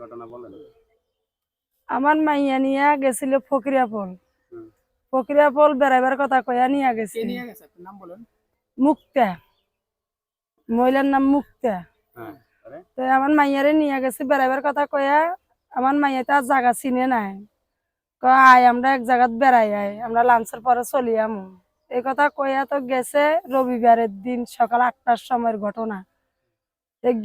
ঘটনা বলেন। আমার মাইয়া নিয়ে গেছিল ফকিরাপল। হুম। ফকিরাপল বেড়াইবার কথা কয়া নিয়ে গেছে। কে নিয়ে গেছে? আপনার নাম বলেন। মুক্তা, মহিলার নাম মুক্তা। হ্যাঁ, আরে তো আমার মাইয়ারে নিয়ে গেছে বেড়াইবার কথা কয়া। আমার মাইয়া তার জায়গা চিনে নাই, আয় আমরা এক জায়গাত বেড়াই, আয় আমরা লাঞ্চের পরে চলি আমু। এই কথা কয়া তো গেছে রবিবারের দিন সকাল 8টার সময়ের ঘটনা।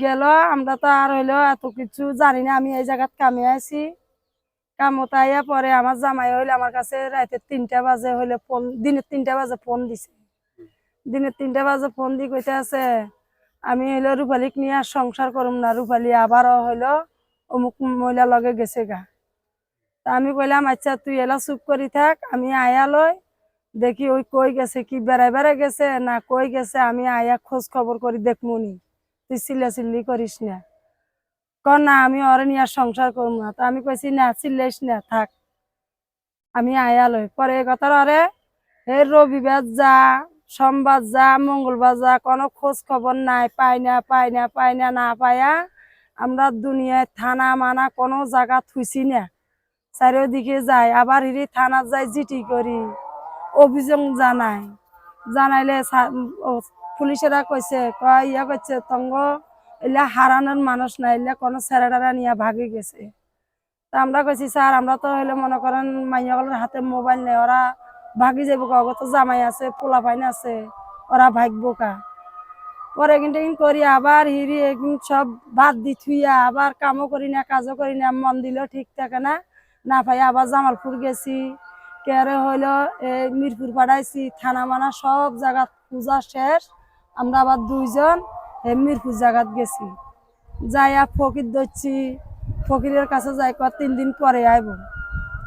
গেল, আমরা তো আর হইলো এত কিছু জানি না। আমি এই জায়গাত কামে আছি, কামতে আইয়া পরে আমার জামাই হইলে আমার কাছে রাতে 3টা বাজে হইলে ফোন, দিনের 3টা বাজে ফোন দিছে। দিনের 3টা বাজে ফোন দি কইতে আছে আমি হইলো রূপালীক নিয়ে আর সংসার করুম না, রূপালী আবারও হইলো অমুক মহিলা লগে গেছে গা। তা আমি কইলাম আচ্ছা তুই এলা চুপ করি থাক, আমি আয়া লই দেখি ওই কই গেছে, কি বেড়াই বেড়াই গেছে না কই গেছে, আমি আয়া খোঁজ খবর করি দেখমুনি, তুই চিল্লাচিল্লি করিস না। না আমি ওরে নিয়ে আর সংসার করবো না। তা আমি কইছি না চিল্লাইস না, থাক আমি আয়া লই। পরে এই কথা ওরে হে রবিবার যা, সোমবার যা, মঙ্গলবার যা, কোনো খোঁজ খবর নাই, পাই না পাই না পাই না, না পাইয়া আমরা দুনিয়ায় থানা মানা কোনো জায়গা থুইছি না। চারিদিকে যাই, আবার হিরি থানা যাই, জিটি করি, অভিযোগ জানাই। জানাইলে পুলিশেরা কইছে ইয়া করছে তঙ্গ এলা হারানোর মানুষ না, এলা কোনো ছেড়াটারা নিয়ে ভাগে গেছে। তা আমরা কইছি স্যার আমরা তো হইলে মনে করেন মাইয়াগুলোর হাতে মোবাইল নেই, ওরা ভাগি যাবো কা, তো জামাই আছে পোলা পাইন আছে, ওরা ভাগবো কা। পরে কিন্তু করি আবার হিরি একদিন সব বাদ দি থুইয়া আবার কামও করি না কাজও করি না, মন দিলেও ঠিক থাকে না, না পাই আবার জামালপুর গেছি, কেয়ারে হইলো এই মিরপুর পাঠাইছি, থানা মানা সব জায়গা পূজা শেষ। আমরা আবার 2জন মিরপুর জায়গাত গেছি, যাইয়া ফকির ধরছি, ফকিরের কাছে যাই 3 দিন পরে আইব,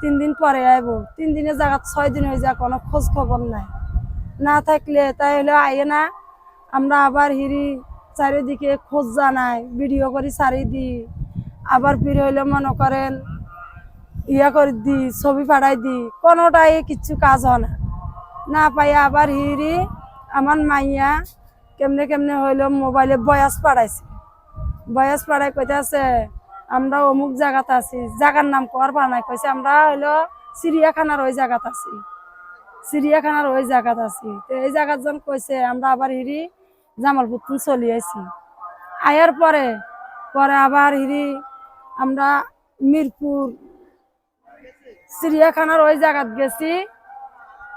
3 দিন পরে আইব, 3 দিনের জায়গা 6 দিন হয়ে যায়, কোনো খোঁজ খবর নাই। না থাকলে তাই হলো আইয়ে না, আমরা আবার হিরি চারিদিকে খোঁজ জানাই, ভিডিও করি সারি দি, আবার ফিরে হইলে মনে করেন ইয়া করে দি, ছবি পাঠাই দি, কোনোটাই কিচ্ছু কাজ হয় না। না পাইয়া আবার হিরি আমার মাইয়া কেমনে কেমনে হইলো মোবাইলে বয়াস পাঠাইছে, বয়স পাড়ায় কইতে আছে আমরা অমুক জায়গাতে আছি, জায়গার নাম কর বানাই, কইছে আমরা হইলো চিড়িয়াখানার ওই জায়গাত আছি, চিড়িয়াখানার ওই জায়গাত আছি। তো এই জায়গার জন কইছে আমরা আবার হিরি জামালপুর চলি আইছি। আয়ার পরে পরে আবার হিরি আমরা মিরপুর চিড়িয়াখানার ওই জায়গাত গেছি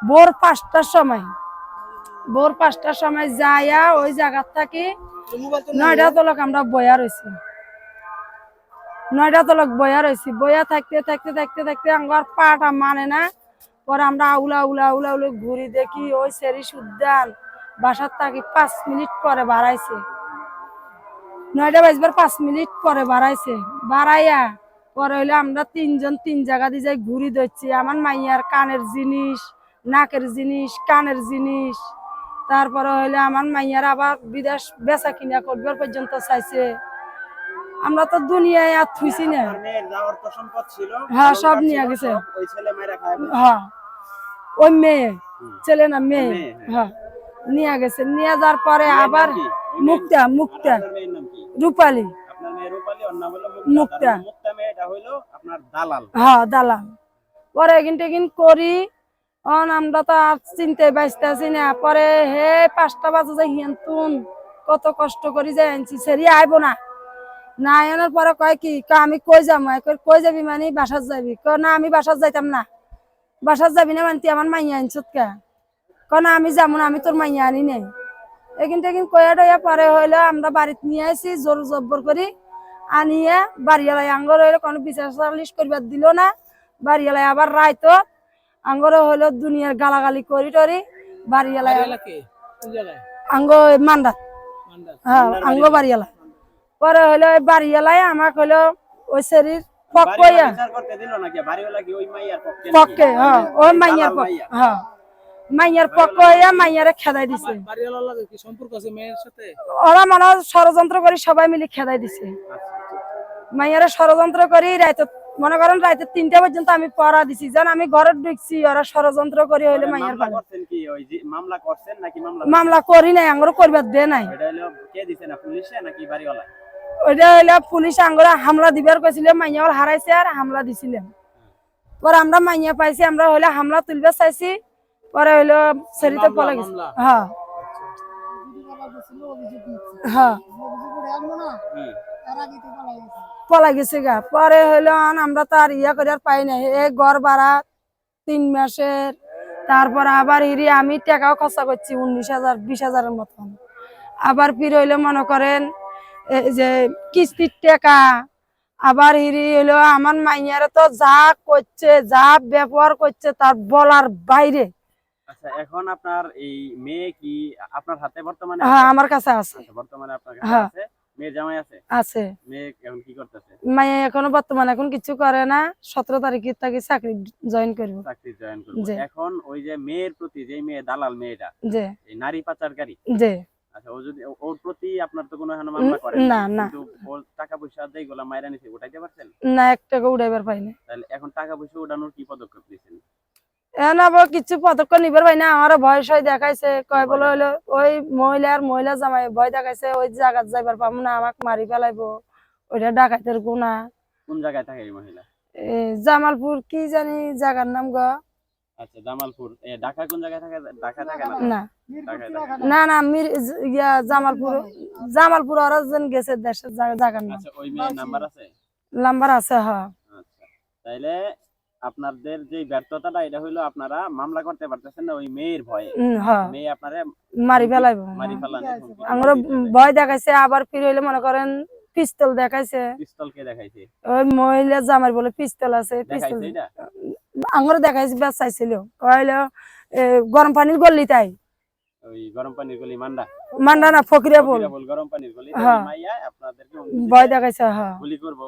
ভোর 5টার সময়। ভোর 5টার সময় যাইয়া ওই জায়গার থাকি 9টা তলক আমরা বয়া রয়েছি, 9টা তলক বয়া রয়েছি। বয়া থাকতে থাকতে থাকতে থাকতে আমার পাটা মানে না। পরে আমরা আউলা উলা উলা উলা ঘুরি, দেখি ওই সেরিস উদ্যান বাসার থাকি 5 মিনিট পরে বাড়াইছে, 9টা বাজবার 5 মিনিট পরে বাড়াইছে। বাড়াইয়া পরে হইলে আমরা 3জন 3 জায়গা দিয়ে যাই ঘুরি ধরছি। আমার মাইয়ার কানের জিনিস, নাকের জিনিস, কানের জিনিস, তারপরে হইলে আমার মাইয়ার আবার বিদেশ বেচা কিনা করবার পর্যন্ত চাইছে। আমরা তো দুনিয়ায় আর থুইছি না। হ্যাঁ সব নিয়ে গেছে, হ্যাঁ ওই মেয়ে, ছেলে না মেয়ে, হ্যাঁ নিয়ে গেছে। নিয়ে যাওয়ার পরে আবার মুক্তা, মুক্তা রূপালী, মুক্তা, হ্যাঁ দালাল। পরে এগিন করি আমরা তো আর চিনতে বাঁচতেছি না। পরে হে 5টা বাজে যাই হিয়ান কত কষ্ট করি যাই আনছি, সেরি আইব না। না আনার পরে কয় কি আমি কই যাবো, কই যাবি মানে বাসার যাবি, না আমি বাসার যাইতাম না। বাসার যাবি না মানে আমার মাইয়া আনছত কে, না আমি যাবো না, আমি তোর মাইয়া আনি নাই। এখান থেকে কয়া টয়া পরে হইলো আমরা বাড়িতে নিয়ে আসি জোর জব্বর করি, আনিয়ে বাড়িওয়ালাই আঙ্গর হইলো কোনো বিচার সালিশ করবার দিল না। বাড়িওয়ালাই আবার রাইতো আঙ্গর হইলো দুনিয়ার গালাগালি করি টরি, বাড়িওয়ালাই আঙ্গ মান্ডা, হ্যাঁ আঙ্গ বাড়িওয়ালা। পরে হইলো ওই বাড়িওয়ালাই আমাকে হইলো ওই শরীর পক্ষে, হ্যাঁ ওই মাইয়ার পক্ষে, হ্যাঁ মাইয়ার পক্ষে হইয়া মাইয়ারে খেদাই দিছে। ওরা মনে ষড়যন্ত্র করি সবাই মিলে খেদাই দিছে। মাইয়ারে ষড়যন্ত্র করি রাইতে মনে করেন রাইতে 3টা পর্যন্ত আমি পড়া দিছি, যখন আমি ঘরে ঢুকছি ওরা ষড়যন্ত্র করি হইলে মাইয়ার মামলা করি নাই, আঙ্গুর করবার দে নাই। ওইটা হইলো পুলিশ আঙ্গুরা হামলা দিবার কইছিল, মাইয়া ওর হারাইছে আর হামলা দিছিলাম। পরে আমরা মাইয়া পাইছি, আমরা হইলো হামলা তুলবে চাইছি, পরে হইলো সেরিতে পলা গেছে। হ্যাঁ হ্যাঁ পলা গেছে গা। পরে হইলো আমরা তো আর ইয়া করে আর পাই নাই, এই ঘর ভাড়া 3 মাসের, তারপর আবার হিরি আমি টাকাও খরচা করছি 19,000 20,000-এর মতন। আবার ফির হইলো মনে করেন এই যে কিস্তির টাকা, আবার হিরি হইলো আমার মাইয়ারে তো যা করছে, যা ব্যবহার করছে তার বলার বাইরে। আচ্ছা, এখন আপনার এই মেয়ে কি আপনার হাতে বর্তমানে? হ্যাঁ আমার কাছে আছে। বর্তমানে আপনার কাছে আছে? মেয়ে জামাই আছে? আছে। মেয়ে এখন কি করতেছে? মাইয়া এখনো বর্তমানে এখন কিছু করে না, 17 তারিখে তাকে চাকরি জয়েন করব। চাকরি জয়েন করবে। এখন ওই যে মেয়ের প্রতি, যে মেয়ে দালাল মেয়েটা, জি এই নারী পাচারকারী, জি, আচ্ছা, ও যদি ওর প্রতি আপনার তো কোনো এখনো মামলা করেন না না, কিন্তু ওর টাকা পয়সা যেগুলা মাইরা নিছে উঠাইতে পারছেন? না 1 টাকা উঠাইবার পাই না। তাহলে এখন টাকা পয়সা উঠানোর কি পদক্ষেপ নিছেন? এখন আবার কিছু পদক্ষেপ নিবার পাই না। আমার ভয় সয় দেখাইছে, কয় বলে হইলো ওই মহিলা জামাই ভয় দেখাইছে, ওই জায়গা যাইবার পাবো না, আমাকে মারি ফেলাইবো, ওইটা ডাকাইতের গুণা। কোন জায়গায় থাকে এই মহিলা? জামালপুর কি জানি জায়গার নাম গো। আচ্ছা, জামালপুর। ঢাকা কোন জায়গায় থাকে? ঢাকা থাকে না? না ঢাকায় থাকে। না না, জামালপুর ওরা যেন গেছে দেশের জায়গার নাম। আচ্ছা, ওই মেয়ের নাম্বার আছে? নাম্বার আছে হ্যাঁ। আচ্ছা, তাইলে আপনাদের যে ব্যর্থতাটা এটা হইলো আপনারা মামলা করতে পারতেছেন না ওই মেয়ের ভয়ে। হ্যাঁ মেয়ে আপনারে মারি ফেলাইবো। মারি ফেলানো আমরা ভয় দেখাইছে, আবার ফির হইলে মনে করেন পিস্তল দেখাইছে। পিস্তল কে দেখাইছে? ওই মহিলা জামাই বলে পিস্তল আছে, পিস্তল দেখাইছে এটা? আঙুর দেখাইছে, বেশ চাইছিল কইলো গরম পানির গল্লি তাই। ওই গরম পানির গলি মান্ডা? মান্ডা না, ফকিরা বল গরম পানির গলি। মাইয়া আপনাদেরকে ভয় দেখাইছে। হ্যাঁ গুলি করব।